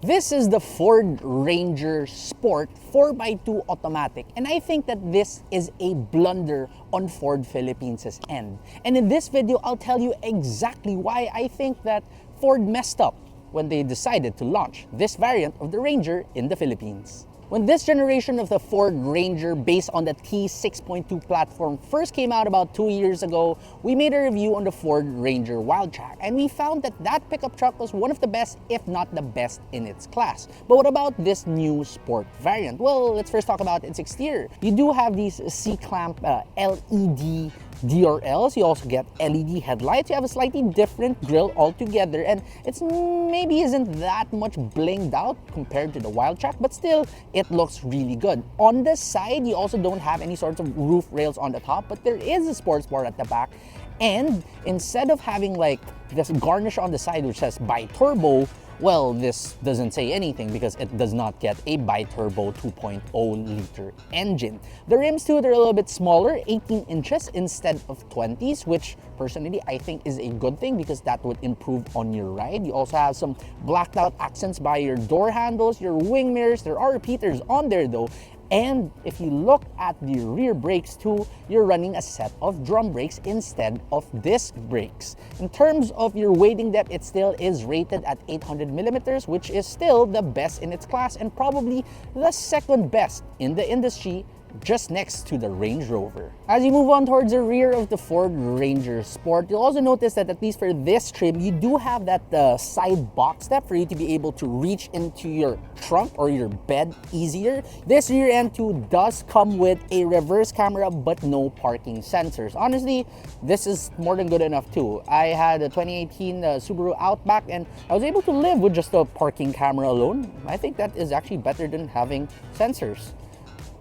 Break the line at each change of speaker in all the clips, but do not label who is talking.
This is the Ford Ranger Sport 4x2 automatic, and I think that this is a blunder on Ford Philippines' end. And in this video, I'll tell you exactly why I think that Ford messed up when they decided to launch this variant of the Ranger in the Philippines. When this generation of the Ford Ranger based on the T6.2 platform first came out about 2 years ago, we made a review on the Ford Ranger Wildtrak, and we found that that pickup truck was one of the best, if not the best in its class. But what about this new sport variant? Well, let's first talk about its exterior. You do have these C-clamp LED DRLs, you also get LED headlights, you have a slightly different grille altogether, and it's maybe isn't that much blinged out compared to the Wildtrak, but still, it looks really good. On the side, you also don't have any sorts of roof rails on the top, but there is a sports bar at the back, and instead of having like this garnish on the side which says bi-turbo, well, this doesn't say anything because it does not get a bi-turbo 2.0 liter engine. The rims too, they're a little bit smaller, 18 inches instead of 20s, which personally I think is a good thing because that would improve on your ride. You also have some blacked out accents by your door handles, your wing mirrors. There are repeaters on there though. And if you look at the rear brakes too, you're running a set of drum brakes instead of disc brakes. In terms of your weighting depth, it still is rated at 800 millimeters, which is still the best in its class and probably the second best in the industry, just next to the Range Rover. As you move on towards the rear of the Ford Ranger Sport, you'll also notice that at least for this trim, you do have that side box step for you to be able to reach into your trunk or your bed easier. This rear end too does come with a reverse camera but no parking sensors. Honestly, this is more than good enough too. I had a 2018 Subaru Outback and I was able to live with just a parking camera alone. I think that is actually better than having sensors.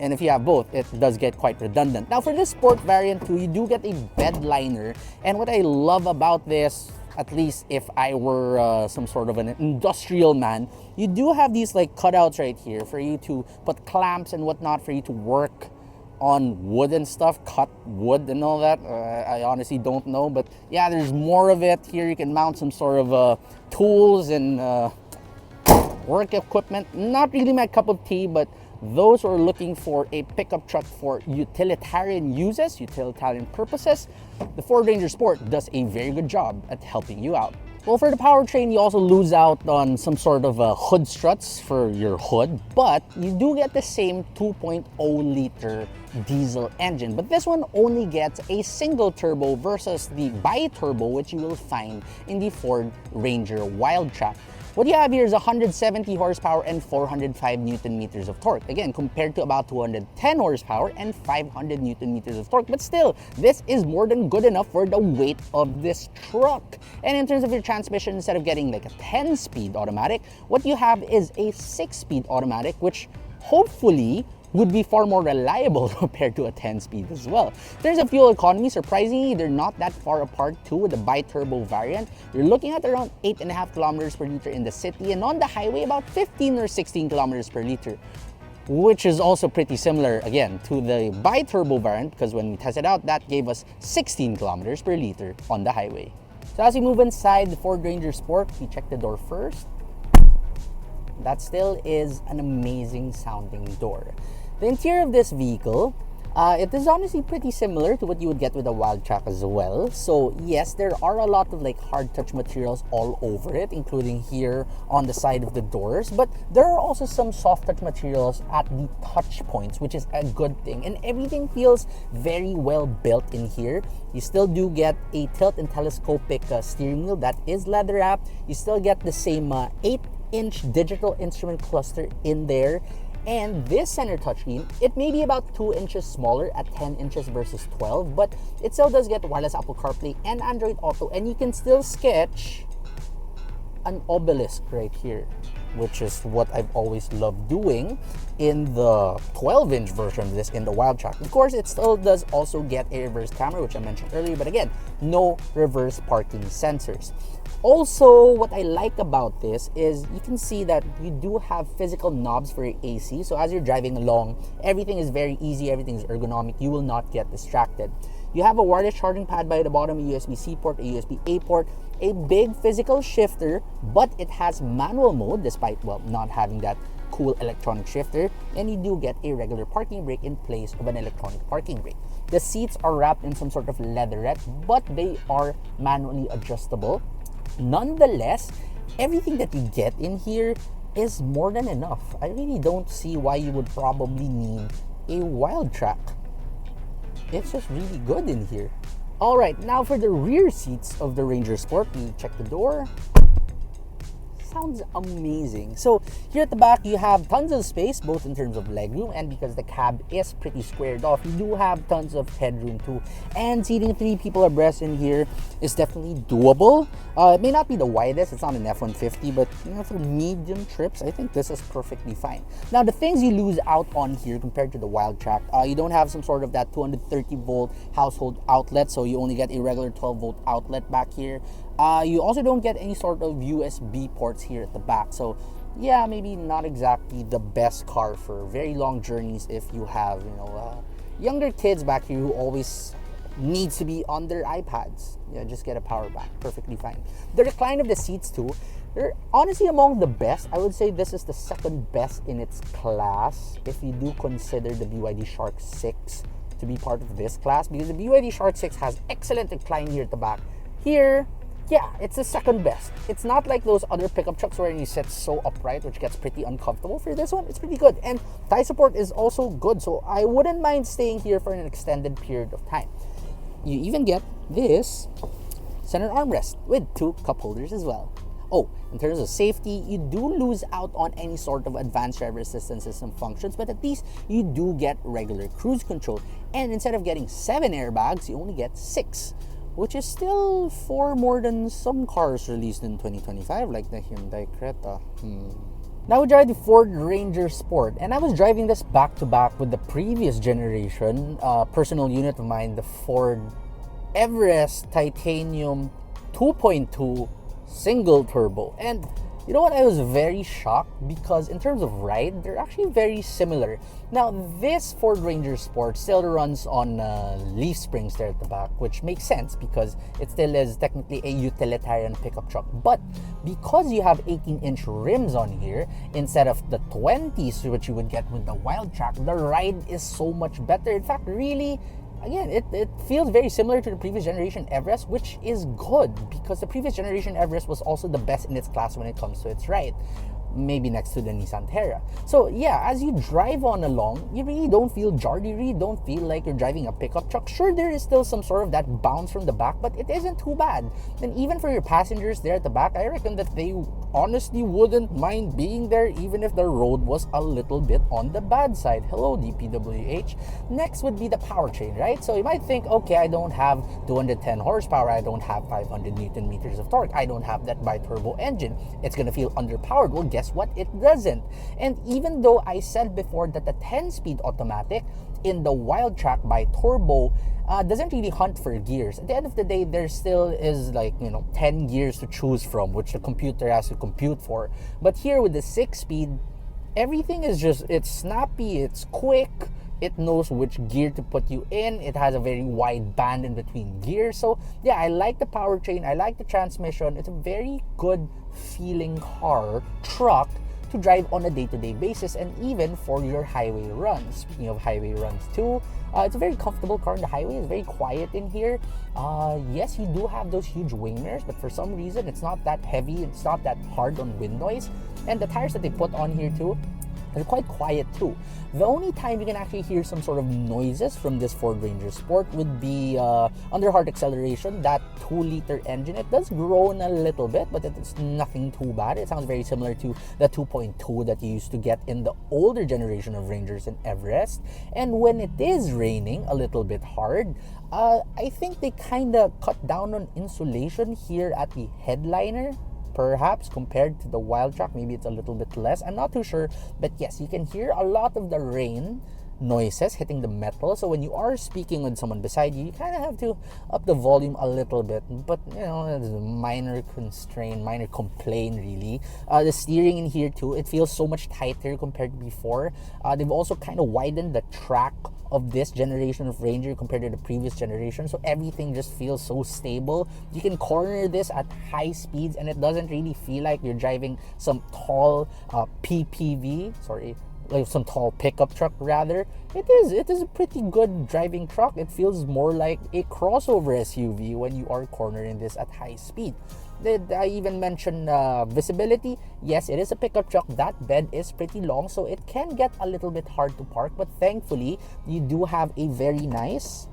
And if you have both, it does get quite redundant. Now for this sport variant too, you do get a bed liner. And what I love about this, at least if I were some sort of an industrial man, you do have these like cutouts right here for you to put clamps and whatnot for you to work on wood and stuff, cut wood and all that. I honestly don't know, but yeah, there's more of it. Here you can mount some sort of tools and work equipment. Not really my cup of tea, but those who are looking for a pickup truck for utilitarian uses, utilitarian purposes, the Ford Ranger Sport does a very good job at helping you out. Well, for the powertrain, you also lose out on some sort of hood struts for your hood, but you do get the same 2.0 liter diesel engine. But this one only gets a single turbo versus the bi-turbo, which you will find in the Ford Ranger Wildtrak. What you have here is 170 horsepower and 405 newton meters of torque. Again, compared to about 210 horsepower and 500 newton meters of torque. But still, this is more than good enough for the weight of this truck. And in terms of your transmission, instead of getting like a 10-speed automatic, what you have is a 6-speed automatic, which hopefully would be far more reliable compared to a 10-speed as well. In terms of fuel economy, surprisingly, they're not that far apart too with the bi-turbo variant. You're looking at around 8.5 kilometers per liter in the city, and on the highway, about 15 or 16 kilometers per liter, which is also pretty similar, again, to the bi-turbo variant, because when we tested out, that gave us 16 kilometers per liter on the highway. So as we move inside the Ford Ranger Sport, we check the door first. That still is an amazing sounding door. The interior of this vehicle, it is honestly pretty similar to what you would get with a Wildtrak as well. So yes, there are a lot of like hard touch materials all over it, including here on the side of the doors. But there are also some soft touch materials at the touch points, which is a good thing. And everything feels very well built in here. You still do get a tilt and telescopic steering wheel that is leather wrapped. You still get the same 8-inch digital instrument cluster in there. And this center touchscreen, it may be about 2 inches smaller at 10 inches versus 12, but it still does get wireless Apple CarPlay and Android Auto, and you can still sketch an obelisk right here, which is what I've always loved doing in the 12-inch version of this in the Wildtrak. Of course, it still does also get a reverse camera, which I mentioned earlier, but again, no reverse parking sensors. Also, what I like about this is you can see that you do have physical knobs for your AC. So as you're driving along, everything is very easy, everything is ergonomic. You will not get distracted. You have a wireless charging pad by the bottom, a USB-C port, a USB-A port, a big physical shifter, but it has manual mode despite, well, not having that cool electronic shifter, and you do get a regular parking brake in place of an electronic parking brake. The seats are wrapped in some sort of leatherette, but they are manually adjustable. Nonetheless, everything that you get in here is more than enough. I really don't see why you would probably need a wild track. It's just really good in here. All right, now for the rear seats of the Ranger Sport, we check the door. Sounds amazing. So here at the back, you have tons of space, both in terms of legroom and because the cab is pretty squared off, you do have tons of headroom too. And seating 3 people abreast in here is definitely doable. It may not be the widest, it's not an F-150, but you know, for medium trips, I think this is perfectly fine. Now, the things you lose out on here compared to the wild track, you don't have some sort of that 230 volt household outlet, so you only get a regular 12 volt outlet back here. You also don't get any sort of USB ports here at the back. So yeah, maybe not exactly the best car for very long journeys if you have, you know, younger kids back here who always needs to be on their iPads. Yeah, just get a power bank, perfectly fine. The recline of the seats too, they're honestly among the best. I would say this is the second best in its class if you do consider the BYD Shark 6 to be part of this class, because the BYD Shark 6 has excellent recline here at the back. Here, yeah, it's the second best. It's not like those other pickup trucks where you sit so upright, which gets pretty uncomfortable. For this one, it's pretty good. And thigh support is also good, so I wouldn't mind staying here for an extended period of time. You even get this center armrest with 2 cup holders as well. Oh, in terms of safety, you do lose out on any sort of advanced driver assistance system functions, but at least you do get regular cruise control. And instead of getting 7 airbags, you only get 6. Which is still 4 more than some cars released in 2025, like the Hyundai Creta. Now we drive the Ford Ranger Sport, and I was driving this back to back with the previous generation personal unit of mine, the Ford Everest Titanium 2.2 single turbo. And you know what, I was very shocked because in terms of ride, they're actually very similar. Now, this Ford Ranger Sport still runs on leaf springs there at the back, which makes sense because it still is technically a utilitarian pickup truck. But because you have 18-inch rims on here, instead of the 20s, which you would get with the wild track, the ride is so much better. In fact, really, again, it feels very similar to the previous generation Everest, which is good because the previous generation Everest was also the best in its class when it comes to its ride. Maybe next to the Nissan Terra. So yeah, as you drive on along, you really don't feel jarred. You really don't feel like you're driving a pickup truck. Sure, there is still some sort of that bounce from the back, but it isn't too bad. And even for your passengers there at the back, I reckon that they honestly wouldn't mind being there even if the road was a little bit on the bad side. Hello, DPWH. Next would be the powertrain, right? So you might think, okay, I don't have 210 horsepower, I don't have 500 Newton meters of torque, I don't have that bi-turbo engine. It's gonna feel underpowered. Well, guess what? It doesn't. And even though I said before that the 10-speed automatic in the wild track bi-turbo doesn't really hunt for gears. At the end of the day, there still is 10 gears to choose from, which the computer has to compute for. But here with the 6-speed, everything is just, it's snappy, it's quick, it knows which gear to put you in, it has a very wide band in between gears. So yeah, I like the powertrain, I like the transmission. It's a very good feeling truck to drive on a day-to-day basis and even for your highway runs. Speaking of highway runs too, it's a very comfortable car on the highway. It's very quiet in here. Yes, you do have those huge wing mirrors, but for some reason it's not that heavy, it's not that hard on wind noise. And the tires that they put on here too, they're quite quiet too. The only time you can actually hear some sort of noises from this Ford Ranger Sport would be under hard acceleration. That 2-liter engine, it does groan a little bit, but it's nothing too bad. It sounds very similar to the 2.2 that you used to get in the older generation of Rangers and Everest. And when it is raining a little bit hard, I think they kind of cut down on insulation here at the headliner. Perhaps compared to the wild track, maybe it's a little bit less. I'm not too sure, but yes, you can hear a lot of the rain noises hitting the metal. So when you are speaking with someone beside you, you kind of have to up the volume a little bit. But you know, it's a minor constraint, minor complaint really. The steering in here too, it feels so much tighter compared to before. They've also kind of widened the track of this generation of Ranger compared to the previous generation, so everything just feels so stable. You can corner this at high speeds and it doesn't really feel like you're driving some tall like some tall pickup truck. Rather, it is a pretty good driving truck. It feels more like a crossover SUV when you are cornering this at high speed. Did I even mention visibility? Yes, it is a pickup truck. That bed is pretty long, so it can get a little bit hard to park, but thankfully you do have a very nice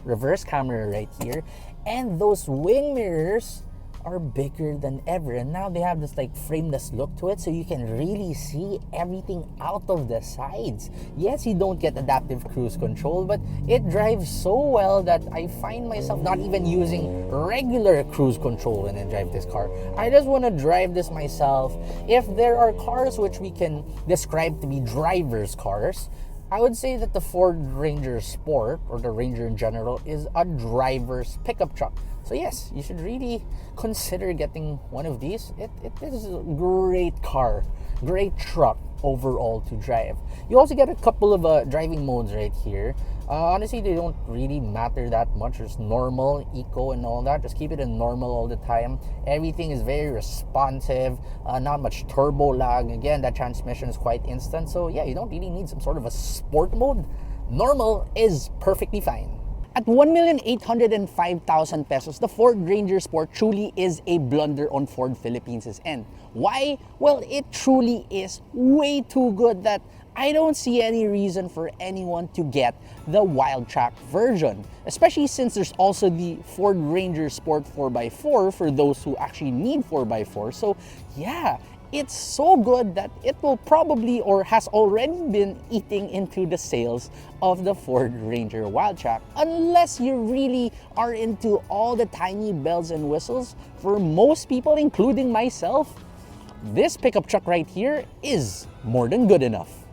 reverse camera right here, and those wing mirrors are bigger than ever, and now they have this like frameless look to it, so you can really see everything out of the sides. Yes, you don't get adaptive cruise control, but it drives so well that I find myself not even using regular cruise control when I drive this car. I just want to drive this myself. If there are cars which we can describe to be driver's cars, I would say that the Ford Ranger Sport, or the Ranger in general, is a driver's pickup truck. So yes, you should really consider getting one of these. It is a great car, great truck overall to drive. You also get a couple of driving modes right here. Honestly, they don't really matter that much. There's normal, eco, and all that. Just keep it in normal all the time. Everything is very responsive, not much turbo lag. Again, that transmission is quite instant. So yeah, you don't really need some sort of a sport mode. Normal is perfectly fine. At 1,805,000 pesos, the Ford Ranger Sport truly is a blunder on Ford Philippines' end. Why? Well, it truly is way too good that I don't see any reason for anyone to get the Wildtrak version, especially since there's also the Ford Ranger Sport 4x4 for those who actually need 4x4. So yeah, it's so good that it will probably, or has already been, eating into the sales of the Ford Ranger Wildtrak. Unless you really are into all the tiny bells and whistles, for most people, including myself, this pickup truck right here is more than good enough.